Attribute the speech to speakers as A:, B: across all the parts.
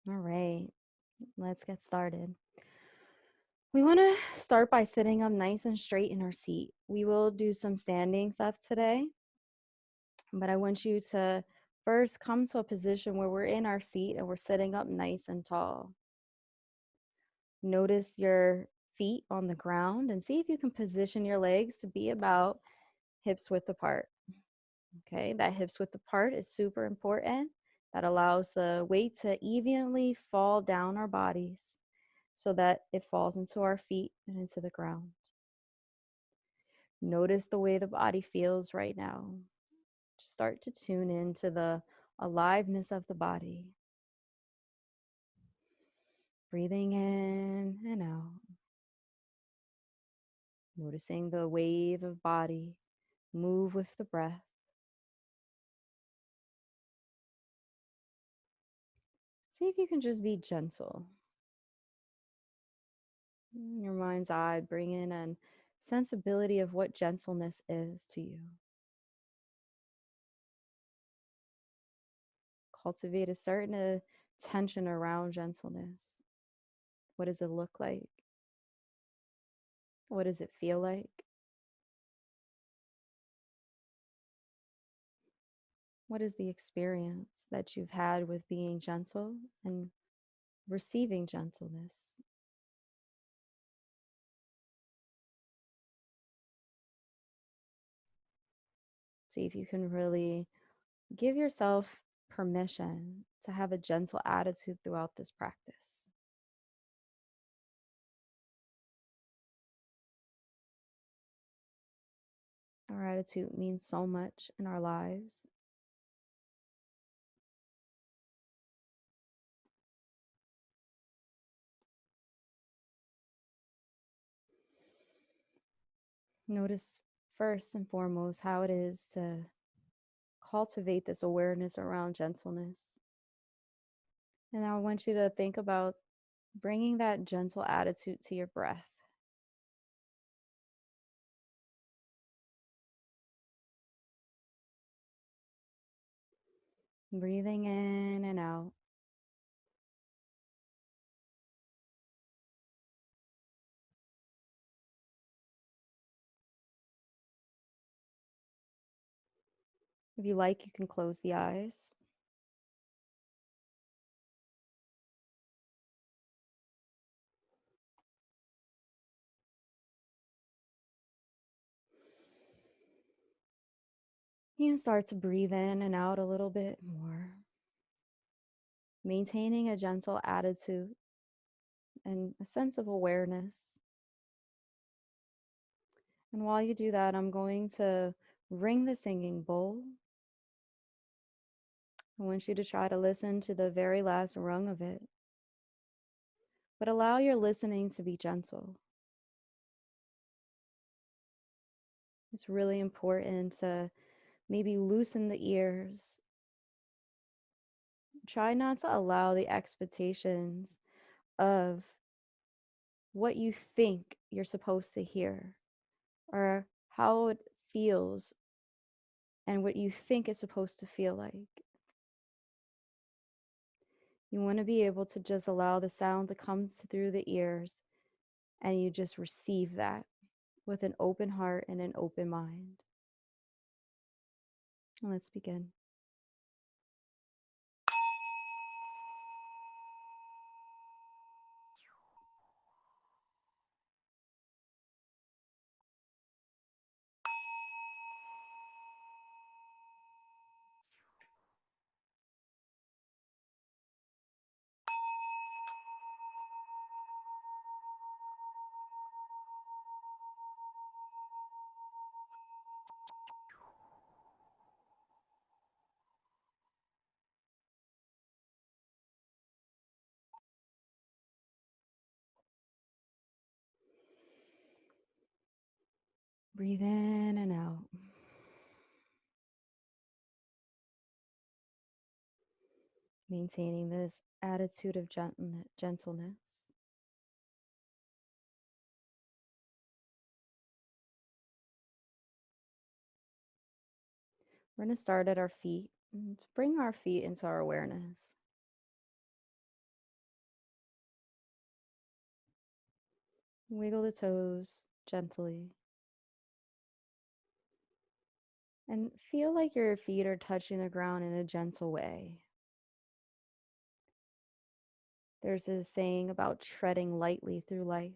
A: All right, let's get started. We want to start by sitting up nice and straight in our seat. We will do some standing stuff today, but I want you to first come to a position where we're in our seat and we're sitting up nice and tall. Notice your feet on the ground and see if you can position your legs to be about hips width apart. Okay, that hips width apart is super important. That allows the weight to evenly fall down our bodies so that it falls into our feet and into the ground. Notice the way the body feels right now. Just start to tune into the aliveness of the body. Breathing in and out. Noticing the wave of body move with the breath. See if you can just be gentle. In your mind's eye, bring in a sensibility of what gentleness is to you. Cultivate a certain tension around gentleness. What does it look like? What does it feel like? What is the experience that you've had with being gentle and receiving gentleness? See if you can really give yourself permission to have a gentle attitude throughout this practice. Our attitude means so much in our lives. Notice first and foremost how it is to cultivate this awareness around gentleness. And now I want you to think about bringing that gentle attitude to your breath. Breathing in and out. If you like, you can close the eyes. You can start to breathe in and out a little bit more, maintaining a gentle attitude and a sense of awareness. And while you do that, I'm going to ring the singing bowl. I want you to try to listen to the very last rung of it, but allow your listening to be gentle. It's really important to maybe loosen the ears. Try not to allow the expectations of what you think you're supposed to hear or how it feels and what you think it's supposed to feel like. You want to be able to just allow the sound that comes through the ears and you just receive that with an open heart and an open mind. Let's begin. Breathe in and out. Maintaining this attitude of gentleness. We're going to start at our feet and bring our feet into our awareness. Wiggle the toes gently. And feel like your feet are touching the ground in a gentle way. There's this saying about treading lightly through life.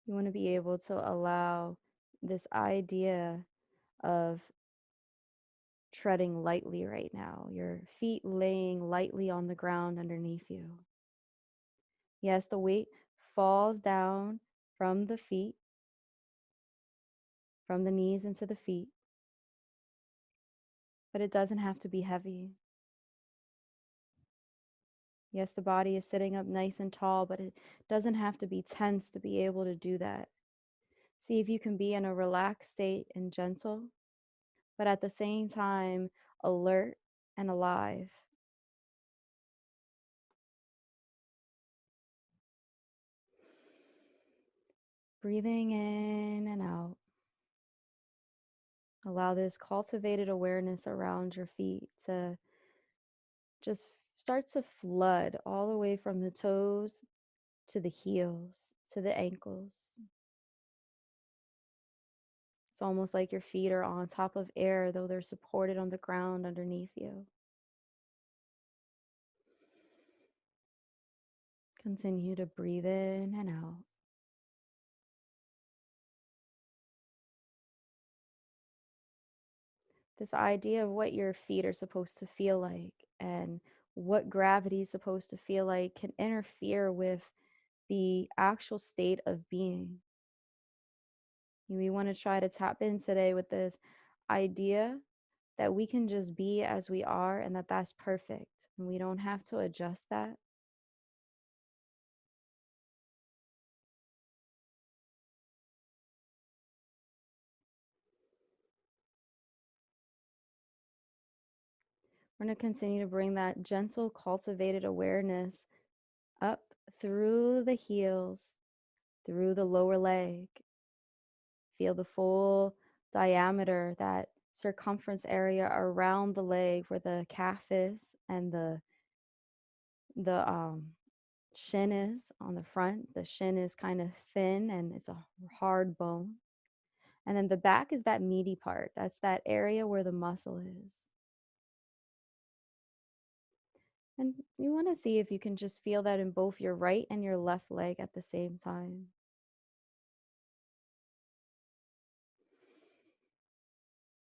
A: You want to be able to allow this idea of treading lightly right now, your feet laying lightly on the ground underneath you. Yes, the weight falls down from the feet, from the knees into the feet, but it doesn't have to be heavy. Yes, the body is sitting up nice and tall, but it doesn't have to be tense to be able to do that. See if you can be in a relaxed state and gentle, but at the same time, alert and alive. Breathing in and out. Allow this cultivated awareness around your feet to just start to flood all the way from the toes to the heels to the ankles. It's almost like your feet are on top of air, though they're supported on the ground underneath you. Continue to breathe in and out. This idea of what your feet are supposed to feel like and what gravity is supposed to feel like can interfere with the actual state of being. We want to try to tap in today with this idea that we can just be as we are and that that's perfect. And we don't have to adjust that. We're going to continue to bring that gentle, cultivated awareness up through the heels, through the lower leg. Feel the full diameter, that circumference area around the leg where the calf is and the shin is on the front. The shin is kind of thin and it's a hard bone. And then the back is that meaty part. That's that area where the muscle is. And you want to see if you can just feel that in both your right and your left leg at the same time.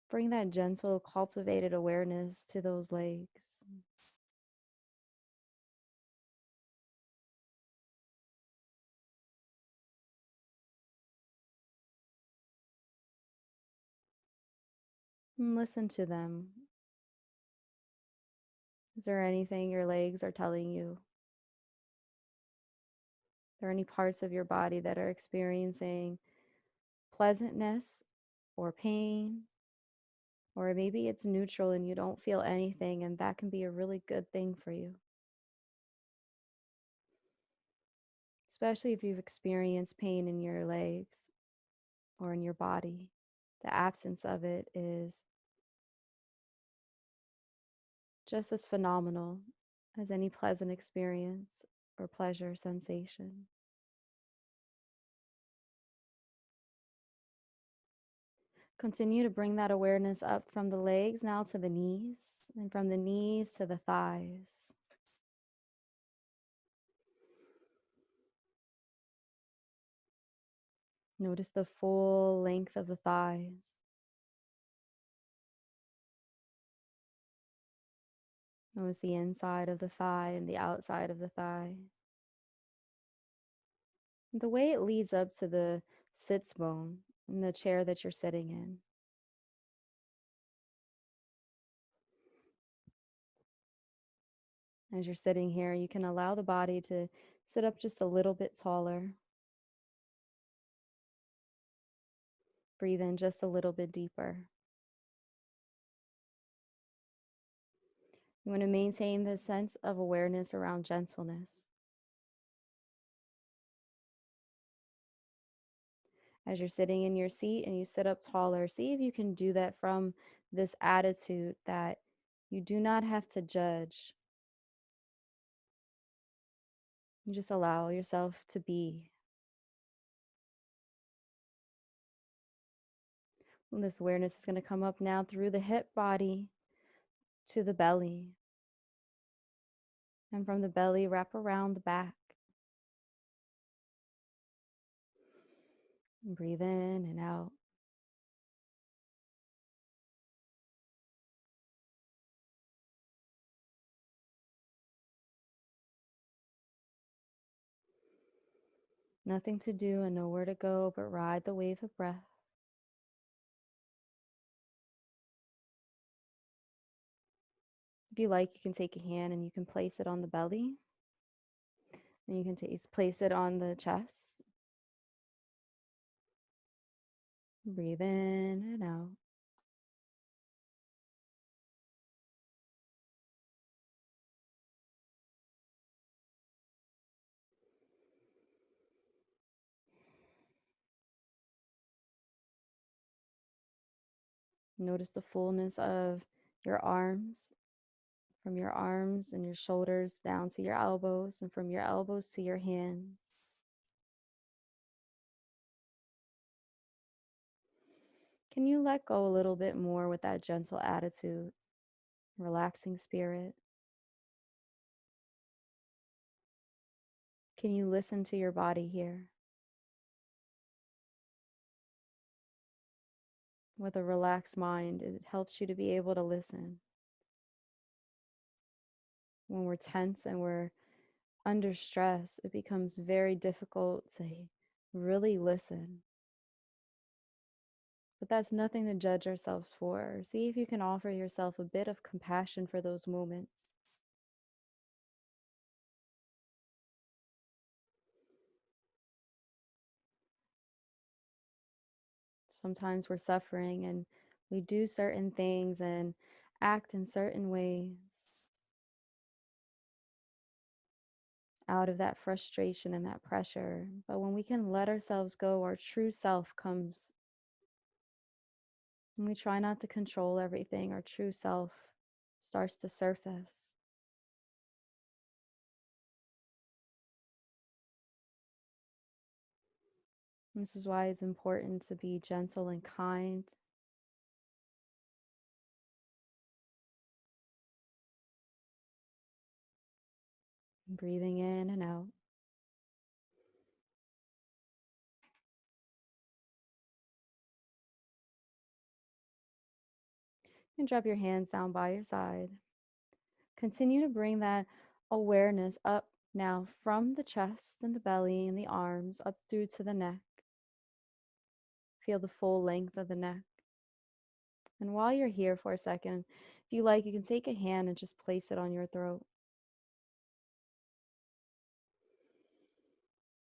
A: Bring that gentle, cultivated awareness to those legs. And listen to them. Is there anything your legs are telling you? Are there any parts of your body that are experiencing pleasantness or pain? Or maybe it's neutral and you don't feel anything, and that can be a really good thing for you. Especially if you've experienced pain in your legs or in your body. The absence of it is just as phenomenal as any pleasant experience or pleasure sensation. Continue to bring that awareness up from the legs now to the knees, and from the knees to the thighs. Notice the full length of the thighs. Notice the inside of the thigh and the outside of the thigh. The way it leads up to the sits bone in the chair that you're sitting in. As you're sitting here, you can allow the body to sit up just a little bit taller. Breathe in just a little bit deeper. You want to maintain this sense of awareness around gentleness. As you're sitting in your seat and you sit up taller, see if you can do that from this attitude that you do not have to judge. You just allow yourself to be. And this awareness is going to come up now through the hip body to the belly. And from the belly, wrap around the back. And breathe in and out. Nothing to do and nowhere to go but ride the wave of breath. If you like, you can take a hand and you can place it on the belly. And you can place it on the chest. Breathe in and out. Notice the fullness of your arms, from your arms and your shoulders down to your elbows, and from your elbows to your hands. Can you let go a little bit more with that gentle attitude, relaxing spirit? Can you listen to your body here? With a relaxed mind, it helps you to be able to listen. When we're tense and we're under stress, it becomes very difficult to really listen. But that's nothing to judge ourselves for. See if you can offer yourself a bit of compassion for those moments. Sometimes we're suffering and we do certain things and act in certain ways out of that frustration and that pressure. But when we can let ourselves go, our true self comes. When we try not to control everything, our true self starts to surface. This is why it's important to be gentle and kind. Breathing in and out. And drop your hands down by your side. Continue to bring that awareness up now from the chest and the belly and the arms up through to the neck. Feel the full length of the neck. And while you're here for a second, if you like, you can take a hand and just place it on your throat.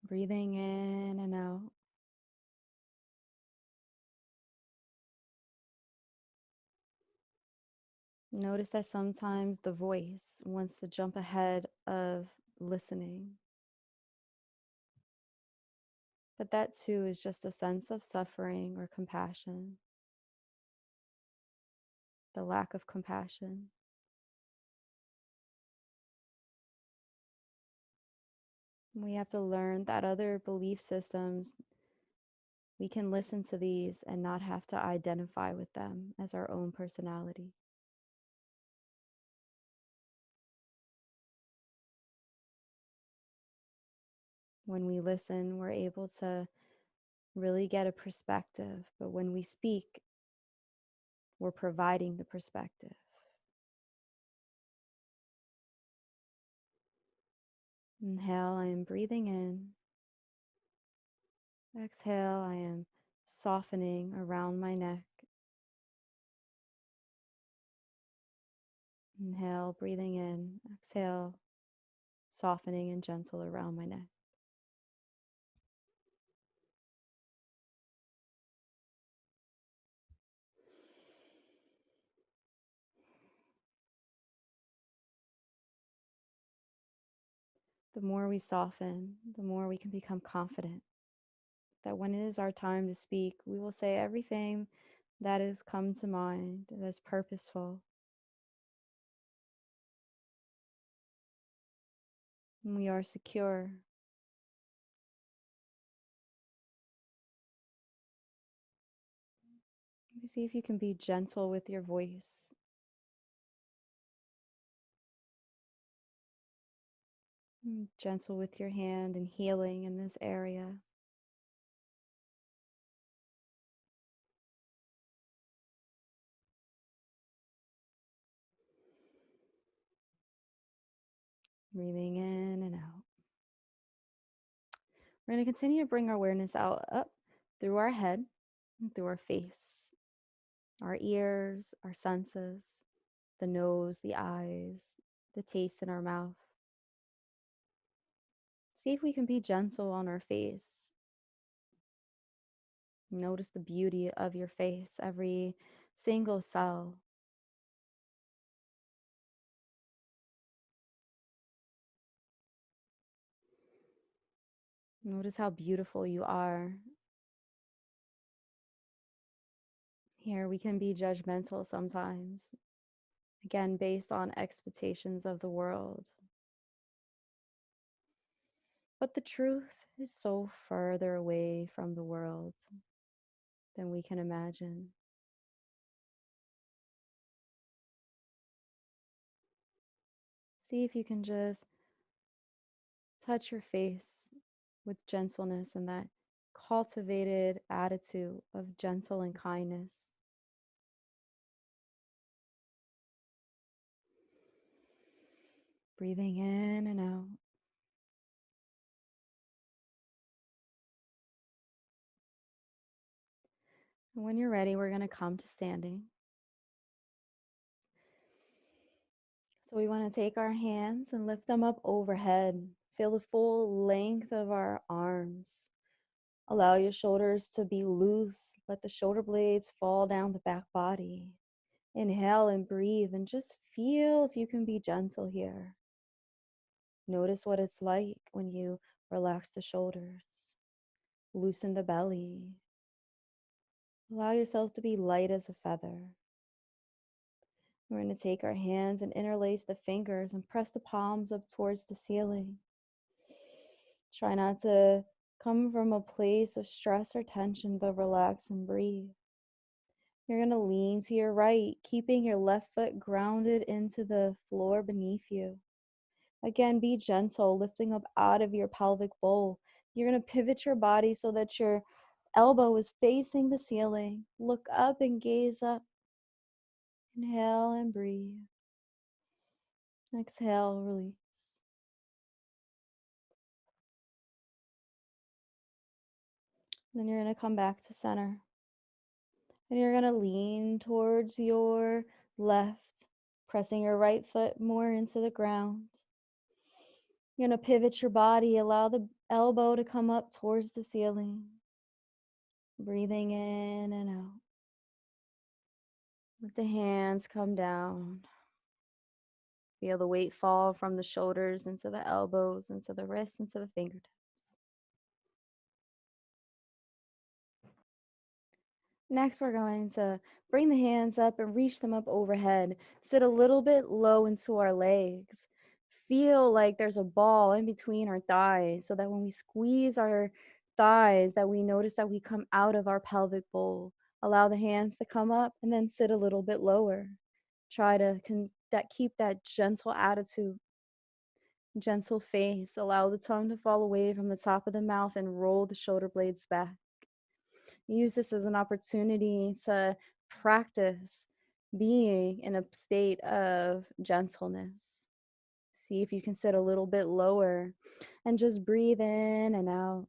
A: Breathing in and out. Notice that sometimes the voice wants to jump ahead of listening. But that too is just a sense of suffering or compassion, the lack of compassion. We have to learn that other belief systems, we can listen to these and not have to identify with them as our own personality. When we listen, we're able to really get a perspective, but when we speak, we're providing the perspective. Inhale, I am breathing in. Exhale, I am softening around my neck. Inhale, breathing in. Exhale, softening and gentle around my neck. The more we soften, the more we can become confident that when it is our time to speak, we will say everything that has come to mind that's purposeful. And we are secure. See if you can be gentle with your voice. Gentle with your hand and healing in this area. Breathing in and out. We're going to continue to bring our awareness out, up through our head and through our face, our ears, our senses, the nose, the eyes, the taste in our mouth. See if we can be gentle on our face. Notice the beauty of your face, every single cell. Notice how beautiful you are. Here we can be judgmental sometimes, again, based on expectations of the world. But the truth is so further away from the world than we can imagine. See if you can just touch your face with gentleness and that cultivated attitude of gentle and kindness. Breathing in and out. And when you're ready, we're going to come to standing. So we want to take our hands and lift them up overhead. Feel the full length of our arms. Allow your shoulders to be loose. Let the shoulder blades fall down the back body. Inhale and breathe and just feel if you can be gentle here. Notice what it's like when you relax the shoulders. Loosen the belly. Allow yourself to be light as a feather. We're going to take our hands and interlace the fingers and press the palms up towards the ceiling. Try not to come from a place of stress or tension, but relax and breathe. You're going to lean to your right, keeping your left foot grounded into the floor beneath you. Again, be gentle, lifting up out of your pelvic bowl. You're going to pivot your body so that your elbow is facing the ceiling. Look up and gaze up. Inhale and breathe. Exhale, release. Then you're going to come back to center. And you're going to lean towards your left, pressing your right foot more into the ground. You're going to pivot your body, allow the elbow to come up towards the ceiling. Breathing in and out. Let the hands come down. Feel the weight fall from the shoulders into the elbows, into the wrists, into the fingertips. Next, we're going to bring the hands up and reach them up overhead. Sit a little bit low into our legs. Feel like there's a ball in between our thighs so that when we squeeze our thighs, that we notice that we come out of our pelvic bowl. Allow the hands to come up and then sit a little bit lower. Try to keep that gentle attitude, gentle face. Allow the tongue to fall away from the top of the mouth and roll the shoulder blades back. Use this as an opportunity to practice being in a state of gentleness. See if you can sit a little bit lower and just breathe in and out.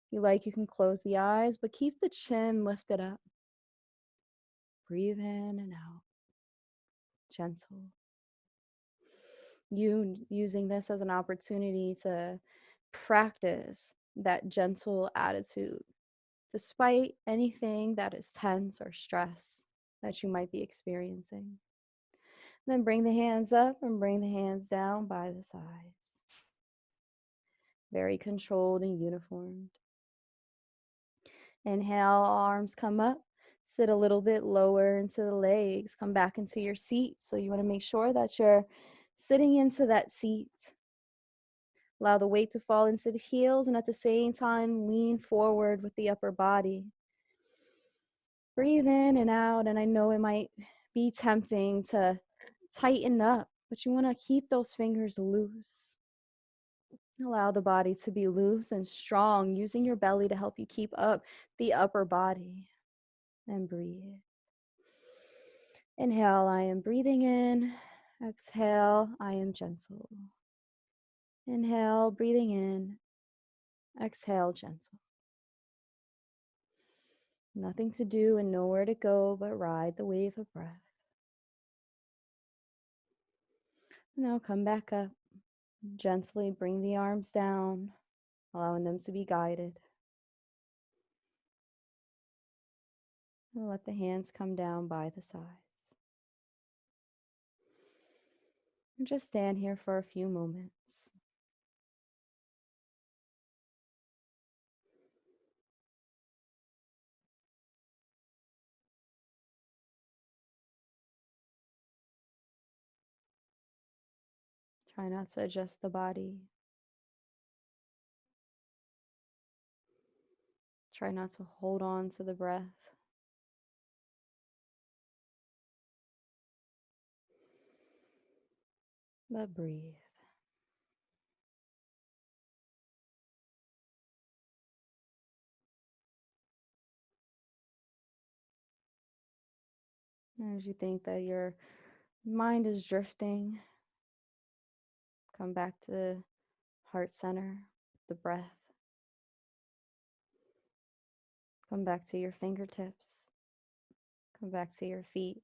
A: If you like, you can close the eyes, but keep the chin lifted up. Breathe in and out. Gentle. You using this as an opportunity to practice that gentle attitude despite anything that is tense or stress that you might be experiencing. Then bring the hands up and bring the hands down by the sides. Very controlled and uniformed. Inhale, arms come up. Sit a little bit lower into the legs. Come back into your seat. So you want to make sure that you're sitting into that seat. Allow the weight to fall into the heels and at the same time lean forward with the upper body. Breathe in and out, and I know it might be tempting to tighten up, but you want to keep those fingers loose. Allow the body to be loose and strong, using your belly to help you keep up the upper body. And breathe. Inhale, I am breathing in. Exhale, I am gentle. Inhale, breathing in. Exhale, gentle. Nothing to do and nowhere to go but ride the wave of breath. Now come back up. Gently bring the arms down, allowing them to be guided. And let the hands come down by the sides. And just stand here for a few moments. Try not to adjust the body. Try not to hold on to the breath. But breathe. As you think that your mind is drifting, come back to heart center, the breath. Come back to your fingertips. Come back to your feet.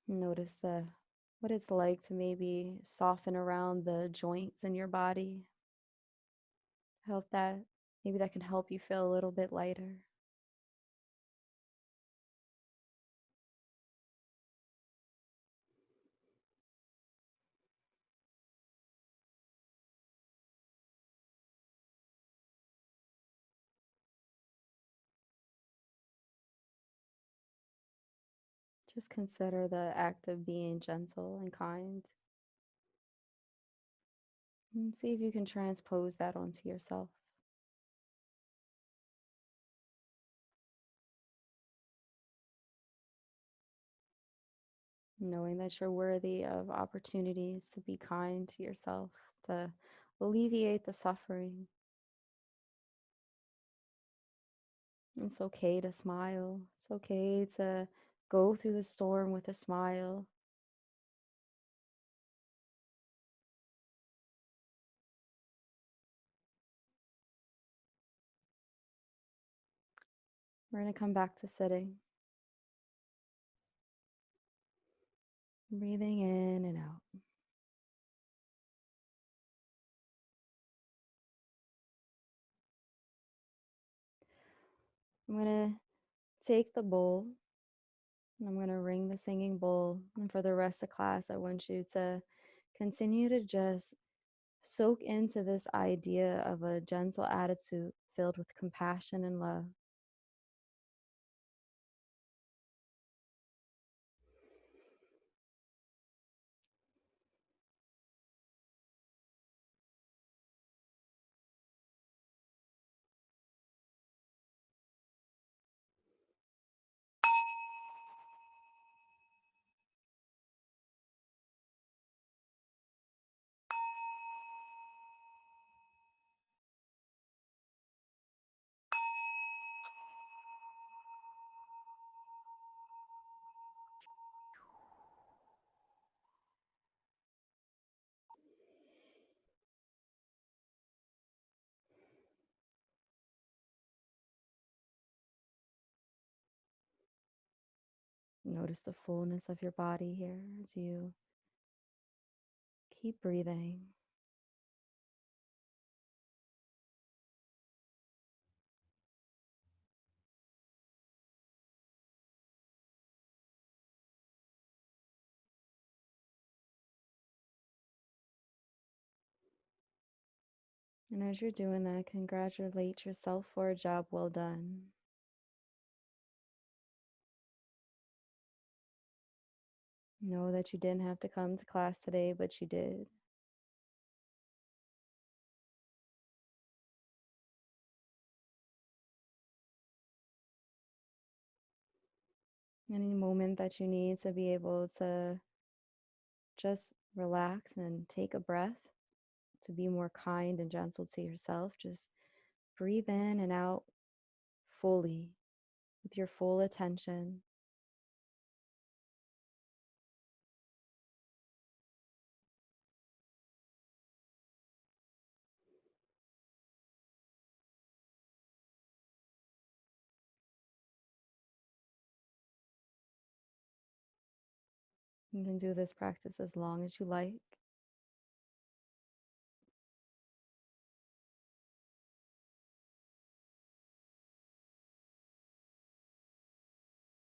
A: Notice what it's like to maybe soften around the joints in your body. Maybe that can help you feel a little bit lighter. Just consider the act of being gentle and kind. And see if you can transpose that onto yourself. Knowing that you're worthy of opportunities to be kind to yourself, to alleviate the suffering. It's okay to smile. It's okay to go through the storm with a smile. We're going to come back to sitting. Breathing in and out. I'm going to take the bowl and I'm going to ring the singing bowl. And for the rest of class, I want you to continue to just soak into this idea of a gentle attitude filled with compassion and love. Notice the fullness of your body here as you keep breathing. And as you're doing that, congratulate yourself for a job well done. Know that you didn't have to come to class today, but you did. Any moment that you need to be able to just relax and take a breath, to be more kind and gentle to yourself, just breathe in and out fully with your full attention. You can do this practice as long as you like.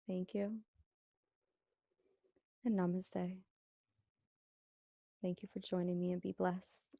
A: Thank you and namaste. Thank you for joining me and be blessed.